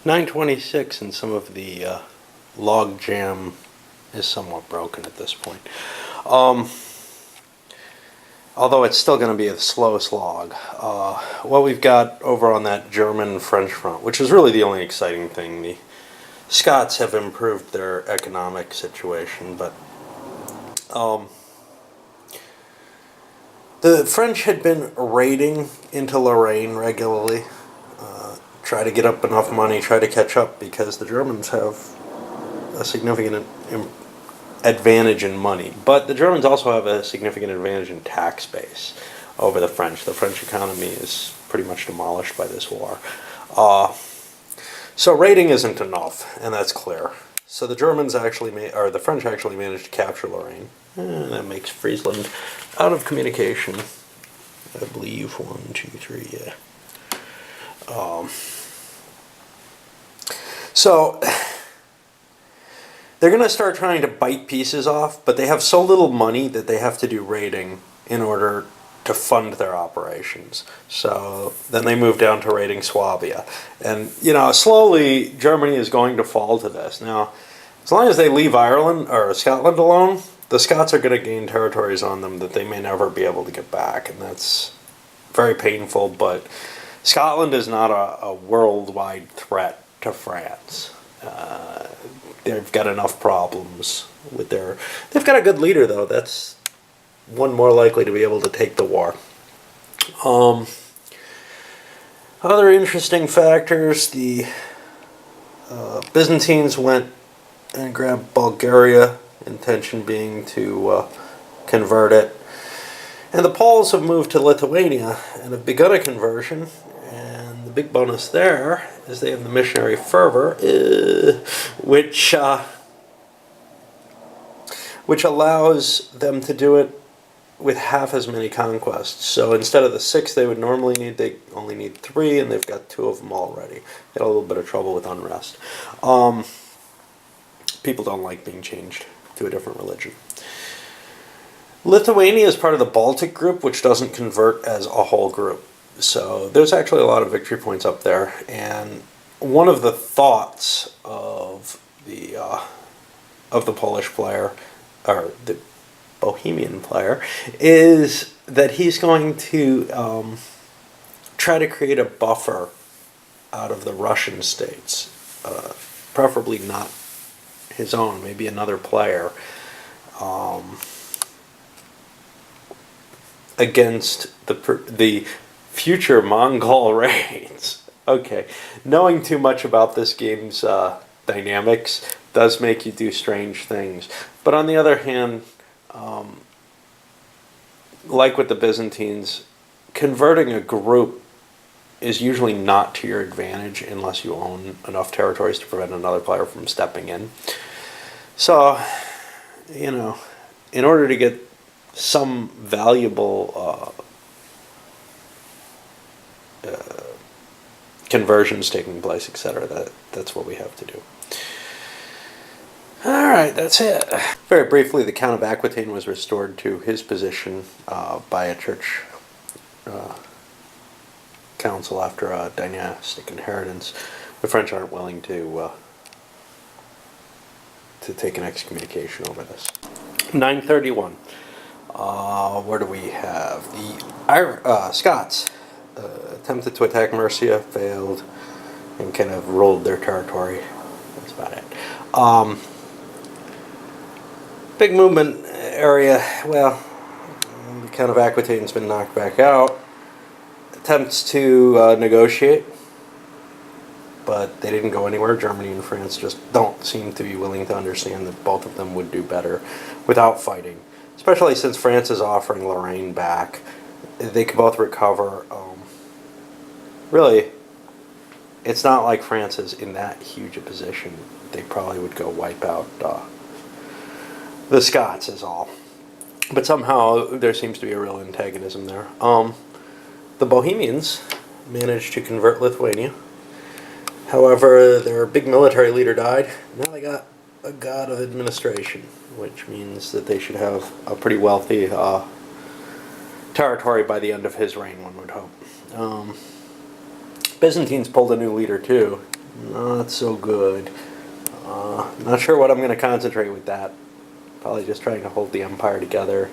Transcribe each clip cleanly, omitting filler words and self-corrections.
926, and some of the log jam is somewhat broken at this point. Although it's still going to be a slow slog. What we've got over on that German-French front, which is really the only exciting thing, the Scots have improved their economic situation, but the French had been raiding into Lorraine regularly, try to get up enough money, try to catch up, because the Germans have a significant advantage in money. But the Germans also have a significant advantage in tax base over the French. The French economy is pretty much demolished by this war. So raiding isn't enough, and that's clear. So the the French actually managed to capture Lorraine. That makes Friesland out of communication. I believe 1, 2, 3, yeah. So they're going to start trying to bite pieces off, but they have so little money that they have to do raiding in order to fund their operations. So then they move down to raiding Swabia. And, slowly Germany is going to fall to this. Now, as long as they leave Ireland or Scotland alone, the Scots are going to gain territories on them that they may never be able to get back. And that's very painful, but Scotland is not a worldwide threat to France. They've got enough problems with they've got a good leader, though. That's one more likely to be able to take the war. Other interesting factors, the Byzantines went and grabbed Bulgaria, intention being to convert it. And the Poles have moved to Lithuania and have begun a conversion. And the big bonus there is they have the missionary fervor, which allows them to do it with half as many conquests. So instead of the 6 they would normally need, they only need 3, and they've got 2 of them already. Got a little bit of trouble with unrest. People don't like being changed to a different religion. Lithuania is part of the Baltic group, which doesn't convert as a whole group. So there's actually a lot of victory points up there. And one of the thoughts of the Polish player, or the Bohemian player, is that he's going to try to create a buffer out of the Russian states, preferably not his own, maybe another player, against the future Mongol raids. Okay, knowing too much about this game's dynamics does make you do strange things. But on the other hand, like with the Byzantines, converting a group is usually not to your advantage unless you own enough territories to prevent another player from stepping in. So, in order to get some valuable conversions taking place, etc., that's what we have to do. Alright, that's it. Very briefly, the Count of Aquitaine was restored to his position by a church council after a dynastic inheritance. The French aren't willing to take an excommunication over this. 931. Where do we have? The Scots attempted to attack Mercia, failed, and kind of ruled their territory. That's about it. Big movement area, well, the Count of Aquitaine's been knocked back out. Attempts to negotiate, but they didn't go anywhere. Germany and France just don't seem to be willing to understand that both of them would do better without fighting, especially since France is offering Lorraine back. They could both recover. Really, it's not like France is in that huge a position. They probably would go wipe out the Scots is all. But somehow there seems to be a real antagonism there. The Bohemians managed to convert Lithuania. However, their big military leader died. Now they got a god of administration, which means that they should have a pretty wealthy territory by the end of his reign, one would hope. Byzantines pulled a new leader too. not so good. Not sure what I'm going to concentrate with that. Probably just trying to hold the empire together,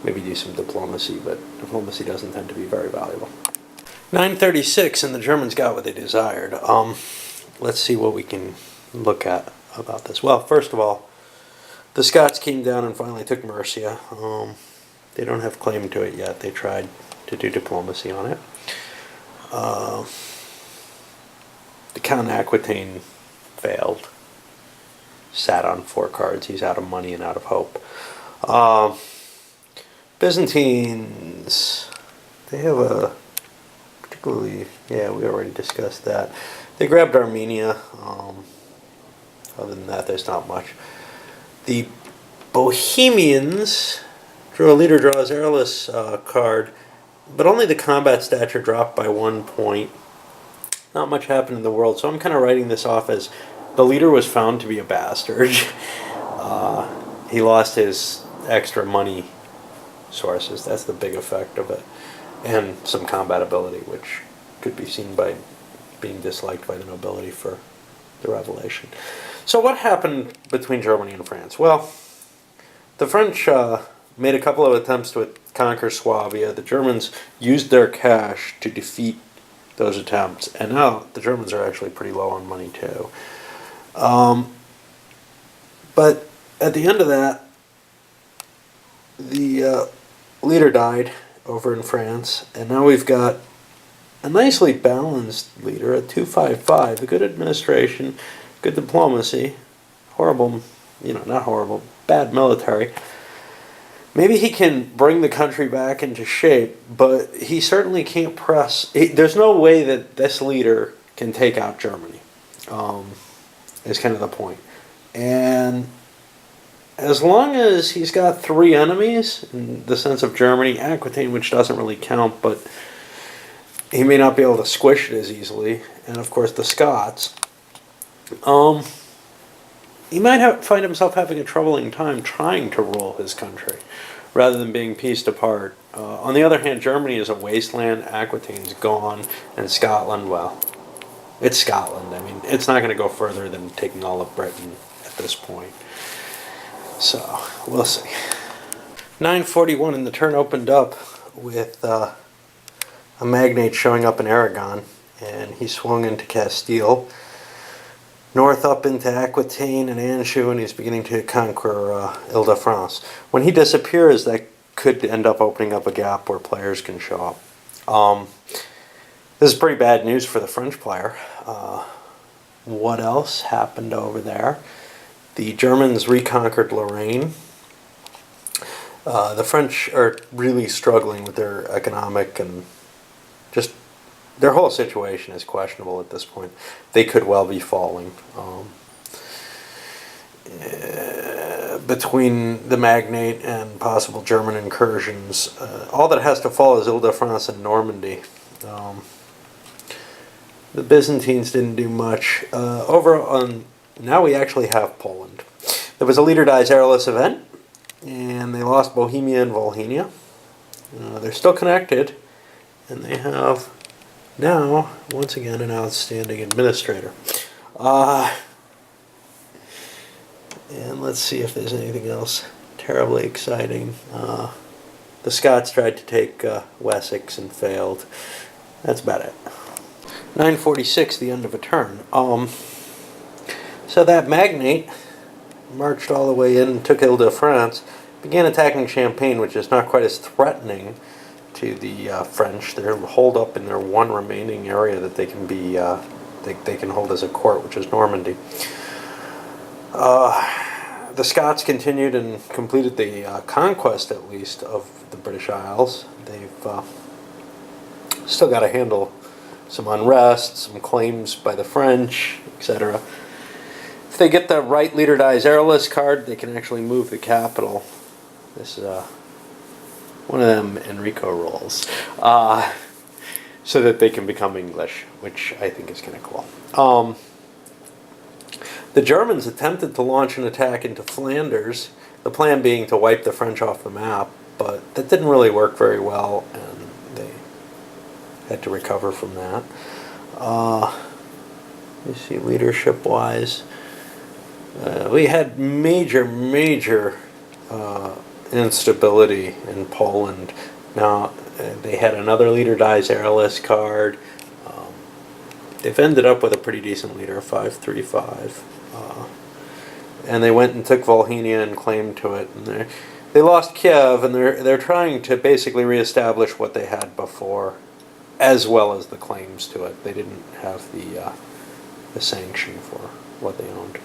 maybe do some diplomacy, but diplomacy doesn't tend to be very valuable. 936, and the Germans got what they desired. Let's see what we can look at about this. Well, first of all, the Scots came down and finally took Mercia. They don't have claim to it yet. They tried to do diplomacy on it. The Count Aquitaine failed. Sat on 4 cards. He's out of money and out of hope. Byzantines, they have a particularly, yeah, we already discussed that. They grabbed Armenia. Other than that, there's not much. The Bohemians drew a leader draws airless card, but only the combat stature dropped by 1 point. Not much happened in the world, so I'm kind of writing this off as the leader was found to be a bastard. He lost his extra money sources. That's the big effect of it. And some combat ability, which could be seen by being disliked by the nobility for the revelation. So what happened between Germany and France? Well, the French made a couple of attempts to conquer Swabia. The Germans used their cash to defeat those attempts, and now the Germans are actually pretty low on money too. But at the end of that, the leader died over in France, and now we've got a nicely balanced leader at 255, a good administration, good diplomacy, horrible, not horrible, bad military. Maybe he can bring the country back into shape, but he certainly can't press. There's no way that this leader can take out Germany, is kind of the point. And as long as he's got 3 enemies, in the sense of Germany, Aquitaine, which doesn't really count, but he may not be able to squish it as easily, and of course the Scots, he might find himself having a troubling time trying to rule his country rather than being pieced apart. On the other hand, Germany is a wasteland, Aquitaine's gone, and Scotland, well, it's Scotland. I mean, it's not going to go further than taking all of Britain at this point. So, we'll see. 941, and the turn opened up with a magnate showing up in Aragon, and he swung into Castile, north up into Aquitaine and Anjou, and he's beginning to conquer Ile-de-France. When he disappears, that could end up opening up a gap where players can show up. This is pretty bad news for the French player. What else happened over there? The Germans reconquered Lorraine. The French are really struggling with their economic and just their whole situation is questionable at this point. They could well be falling. Between the Magnate and possible German incursions, all that has to fall is Ile-de-France and Normandy. The Byzantines didn't do much. Now we actually have Poland. There was a leader dies airless event, and they lost Bohemia and Volhynia. They're still connected, and they have now, once again, an outstanding administrator. And let's see if there's anything else terribly exciting. The Scots tried to take Wessex and failed. That's about it. 946, the end of a turn. So that magnate marched all the way in and took Ile-de-France, began attacking Champagne, which is not quite as threatening to the French. They're holed up in their one remaining area that they can be they can hold as a court, which is Normandy. The Scots continued and completed the conquest, at least, of the British Isles. They've still got to handle some unrest, some claims by the French, etc. If they get the right leader dies airless card, they can actually move the capital. This is one of them Enrico rolls, so that they can become English, which I think is kind of cool. The Germans attempted to launch an attack into Flanders, the plan being to wipe the French off the map, but that didn't really work very well, and they had to recover from that. You see, leadership-wise, we had major instability in Poland. Now, they had another leader die, Zaralis Card. They've ended up with a pretty decent leader, 535. And they went and took Volhynia and claimed to it. And they lost Kiev, and they're trying to basically reestablish what they had before, as well as the claims to it. They didn't have the sanction for what they owned.